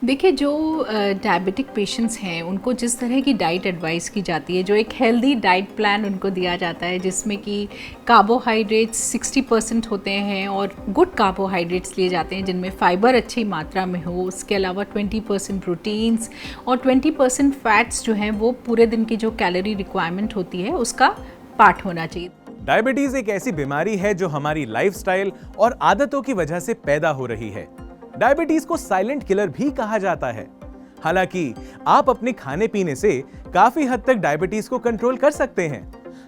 देखिए, जो diabetic patients हैं उनको जिस तरह की डाइट एडवाइस की जाती है, जो एक हेल्दी डाइट प्लान उनको दिया जाता है जिसमें कि कार्बोहाइड्रेट्स 60% होते हैं और गुड कार्बोहाइड्रेट्स लिए जाते हैं जिनमें फ़ाइबर अच्छी मात्रा में हो, उसके अलावा 20% प्रोटीन्स और 20% फैट्स जो हैं वो पूरे दिन की जो कैलोरी रिक्वायरमेंट होती है उसका पार्ट होना चाहिए। डायबिटीज एक ऐसी बीमारी है जो हमारी लाइफस्टाइल और आदतों की वजह से पैदा हो रही है। डायबिटीज को साइलेंट किलर भी कहा जाता है। हालांकि आप अपने खाने पीने से काफी हद तक डायबिटीज को कंट्रोल कर सकते हैं।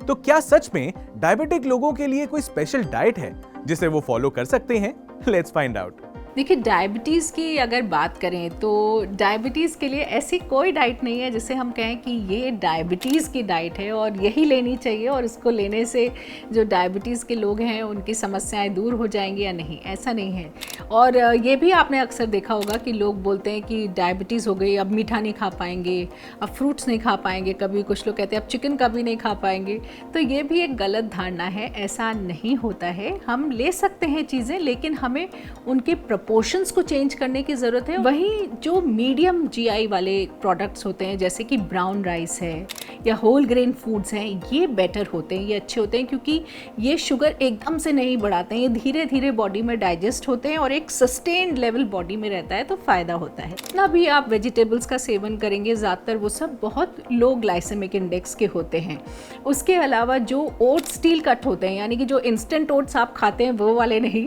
तो क्या सच में डायबिटिक लोगों के लिए कोई स्पेशल डाइट है जिसे वो फॉलो कर सकते हैं? Let's find out. देखिए, डायबिटीज़ की अगर बात करें तो डायबिटीज़ के लिए ऐसी कोई डाइट नहीं है जिसे हम कहें कि ये डायबिटीज़ की डाइट है और यही लेनी चाहिए और इसको लेने से जो डायबिटीज़ के लोग हैं उनकी समस्याएं दूर हो जाएंगी या नहीं, ऐसा नहीं है। और ये भी आपने अक्सर देखा होगा कि लोग बोलते हैं कि डायबिटीज़ हो गई, अब मीठा नहीं खा पाएंगे, अब फ्रूट्स नहीं खा पाएंगे, कभी कुछ लोग कहते हैं अब चिकन कभी नहीं खा पाएंगे। तो ये भी एक गलत धारणा है, ऐसा नहीं होता है। हम ले सकते हैं चीज़ें, लेकिन हमें उनके प्रपोर्शंस को चेंज करने की ज़रूरत है। वहीं जो मीडियम जीआई वाले प्रोडक्ट्स होते हैं जैसे कि ब्राउन राइस है या होल ग्रेन फूड्स हैं, ये बेटर होते हैं, ये अच्छे होते हैं क्योंकि ये शुगर एकदम से नहीं बढ़ाते हैं, ये धीरे धीरे बॉडी में डाइजेस्ट होते हैं और एक सस्टेन्ड लेवल बॉडी में रहता है, तो फ़ायदा होता है। जितना भी आप वेजिटेबल्स का सेवन करेंगे ज़्यादातर वो सब बहुत लो ग्लाइसेमिक इंडेक्स के होते हैं। उसके अलावा जो ओट्स स्टील कट होते हैं, यानी कि जो इंस्टेंट ओट्स आप खाते हैं वो वाले नहीं,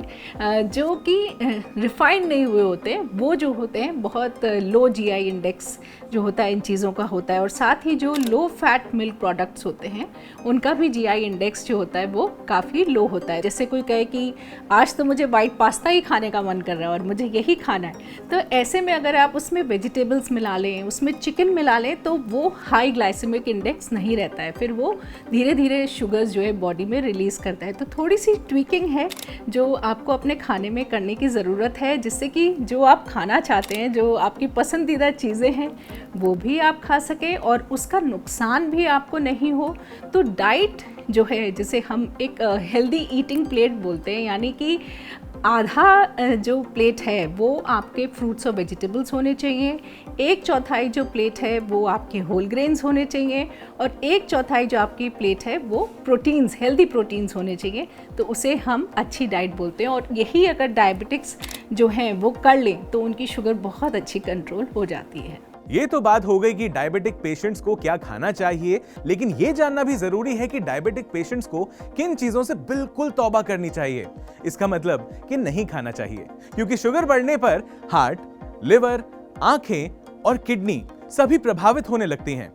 जो कि रिफाइंड नहीं हुए होते हैं, वो जो होते हैं बहुत लो जीआई इंडेक्स जो होता है इन चीज़ों का होता है। और साथ ही जो लो फैट मिल्क प्रोडक्ट्स होते हैं उनका भी जीआई इंडेक्स जो होता है वो काफ़ी लो होता है। जैसे कोई कहे कि आज तो मुझे वाइट पास्ता ही खाने का मन कर रहा है और मुझे यही खाना है, तो ऐसे में अगर आप उसमें वेजिटेबल्स मिला लें, उसमें चिकन मिला लें, तो वो हाई ग्लाइसेमिक इंडेक्स नहीं रहता है, फिर वो धीरे धीरे शुगर्स जो है बॉडी में रिलीज़ करता है। तो थोड़ी सी ट्विकिंग है जो आपको अपने खाने में करने की ज़रूरत है, जिससे कि जो आप खाना चाहते हैं, जो आपकी पसंदीदा चीज़ें हैं वो भी आप खा सकें और उसका नुकसान भी आपको नहीं हो। तो डाइट जो है जिसे हम एक हेल्दी ईटिंग प्लेट बोलते हैं, यानी कि आधा जो प्लेट है वो आपके फ्रूट्स और वेजिटेबल्स होने चाहिए, 1/4 जो प्लेट है वो आपके होल ग्रेन्स होने चाहिए और 1/4 जो आपकी प्लेट है वो प्रोटीन्स, हेल्दी प्रोटीन्स होने चाहिए। तो उसे हम अच्छी डाइट बोलते हैं और यही अगर डायबिटिक्स जो हैं वो कर लें तो उनकी शुगर बहुत अच्छी कंट्रोल हो जाती है। ये तो बात हो गई कि डायबिटिक पेशेंट्स को क्या खाना चाहिए, लेकिन ये जानना भी जरूरी है कि डायबिटिक पेशेंट्स को किन चीजों से बिल्कुल तौबा करनी चाहिए। इसका मतलब कि नहीं खाना चाहिए, क्योंकि शुगर बढ़ने पर हार्ट, लिवर, आंखें और किडनी सभी प्रभावित होने लगती हैं।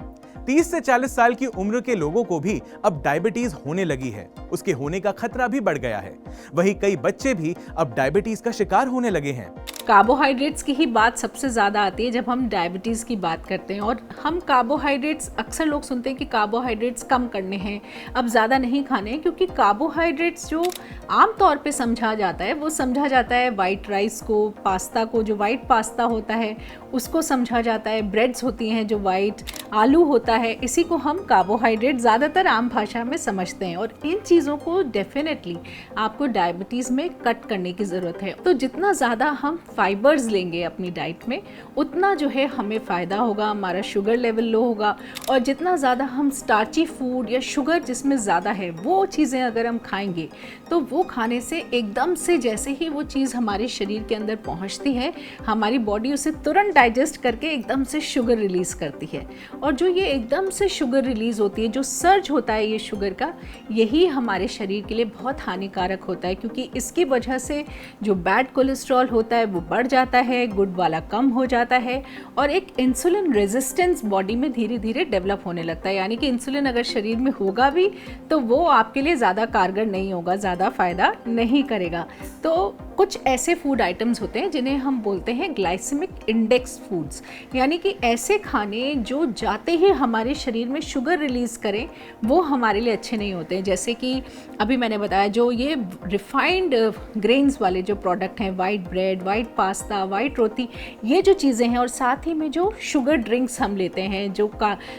30 से 40 साल की उम्र के लोगों को भी अब डायबिटीज होने लगी है, उसके होने का खतरा भी बढ़ गया है। वहीं कई बच्चे भी अब डायबिटीज का शिकार होने लगे हैं। कार्बोहाइड्रेट्स की ही बात सबसे ज़्यादा आती है जब हम डायबिटीज़ की बात करते हैं, और हम कार्बोहाइड्रेट्स, अक्सर लोग सुनते हैं कि कार्बोहाइड्रेट्स कम करने हैं, अब ज़्यादा नहीं खाने हैं, क्योंकि कार्बोहाइड्रेट्स जो आम तौर पे समझा जाता है वो समझा जाता है वाइट राइस को, पास्ता को, जो वाइट पास्ता होता है उसको समझा जाता है, ब्रेड्स होती हैं जो वाइट, आलू होता है, इसी को हम कार्बोहाइड्रेट ज़्यादातर आम भाषा में समझते हैं। और इन चीज़ों को डेफिनेटली आपको डायबिटीज़ में कट करने की ज़रूरत है। तो जितना ज़्यादा हम फाइबर्स लेंगे अपनी डाइट में उतना जो है हमें फ़ायदा होगा, हमारा शुगर लेवल लो होगा। और जितना ज़्यादा हम स्टार्ची फूड या शुगर जिसमें ज़्यादा है वो चीज़ें अगर हम खाएंगे तो वो खाने से एकदम से जैसे ही वो चीज़ हमारे शरीर के अंदर पहुंचती है, हमारी बॉडी उसे तुरंत डाइजेस्ट करके एकदम से शुगर रिलीज़ करती है। और जो ये एकदम से शुगर रिलीज़ होती है, जो सर्ज होता है ये शुगर का, यही हमारे शरीर के लिए बहुत हानिकारक होता है, क्योंकि इसकी वजह से जो बैड कोलेस्ट्रॉल होता है वो बढ़ जाता है, गुड वाला कम हो जाता है और एक इंसुलिन रेजिस्टेंस बॉडी में धीरे धीरे डेवलप होने लगता है। यानी कि इंसुलिन अगर शरीर में होगा भी तो वो आपके लिए ज़्यादा कारगर नहीं होगा, ज़्यादा फ़ायदा नहीं करेगा। तो कुछ ऐसे फूड आइटम्स होते हैं जिन्हें हम बोलते हैं ग्लाइसेमिक इंडेक्स फूड्स, यानी कि ऐसे खाने जो जाते ही हमारे शरीर में शुगर रिलीज़ करें वो हमारे लिए अच्छे नहीं होते हैं। जैसे कि अभी मैंने बताया जो ये रिफाइंड ग्रेन्स वाले जो प्रोडक्ट हैं, white bread, white pasta, white रोटी, ये जो चीज़ें हैं, और साथ ही में जो शुगर ड्रिंक्स हम लेते हैं, जो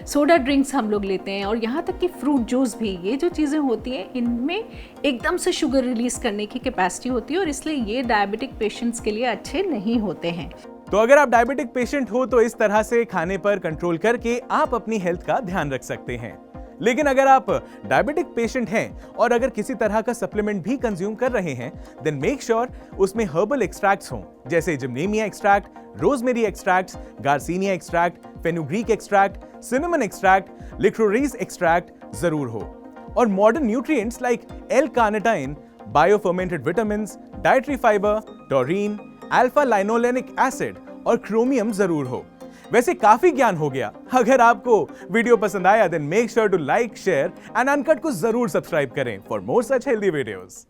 सोडा ड्रिंक्स हम लोग लेते हैं, और यहाँ तक कि फ्रूट जूस भी, ये जो चीज़ें होती हैं इनमें एकदम से शुगर रिलीज़ करने की कैपेसिटी होती है और इसलिए ये डायबिटिक पेशेंट्स के लिए अच्छे नहीं होते हैं। तो अगर आप डायबिटिक पेशेंट हो तो इस तरह से खाने पर कंट्रोल करके आप अपनी हेल्थ का ध्यान रख सकते हैं। लेकिन अगर आप डायबिटिक पेशेंट हैं और अगर किसी तरह का सप्लीमेंट भी कंज्यूम कर रहे हैं, देन मेक श्योर उसमें हर्बल एक्सट्रैक्ट्स हों, जैसे gymnema extract, rosemary extracts, garcinia extract, fenugreek extract, cinnamon extract, liquorice extract जरूर हो। और modern nutrients like L-carnitine, biofermented vitamins, dietary fibre, taurine, alpha linolenic acid और क्रोमियम जरूर हो। वैसे काफी ज्ञान हो गया। अगर आपको वीडियो पसंद आया then make sure to like, share and uncut को जरूर सब्सक्राइब करें for more such healthy videos.